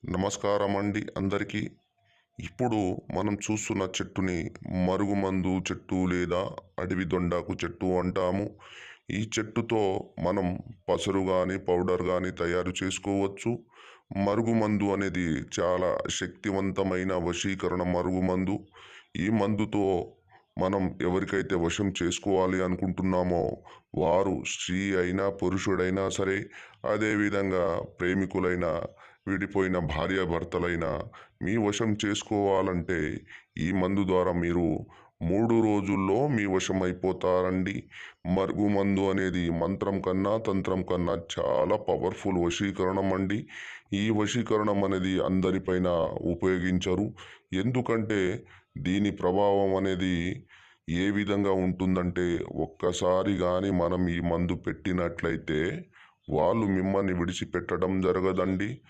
నమస్కారం అండి అందరికీ. ఇప్పుడు మనం చూస్తున్న చెట్టుని మరుగుమందు చెట్టు లేదా అడవి దొండాకు చెట్టు అంటాము. ఈ చెట్టుతో మనం పసరు కానీ పౌడర్ కానీ తయారు చేసుకోవచ్చు. మరుగుమందు అనేది చాలా శక్తివంతమైన వశీకరణ మరుగుమందు. ఈ మందుతో మనం ఎవరికైతే వశం చేసుకోవాలి అనుకుంటున్నామో వారు స్త్రీ అయినా పురుషుడైనా సరే, అదేవిధంగా ప్రేమికులైనా విడిపోయిన భార్యాభర్తలైనా మీ వశం చేసుకోవాలంటే ఈ మందు ద్వారా మీరు 3 రోజుల్లో మీ వశం అయిపోతారండి. మరుగుమందు అనేది మంత్రం కన్నా తంత్రం కన్నా చాలా పవర్ఫుల్ వశీకరణం అండి. ఈ వశీకరణం అనేది అందరిపైన ఉపయోగించరు. ఎందుకంటే దీని ప్రభావం అనేది ఏ విధంగా ఉంటుందంటే, ఒక్కసారి కానీ మనం ఈ మందు పెట్టినట్లయితే వాళ్ళు మిమ్మల్ని విడిచిపెట్టడం జరగదండి.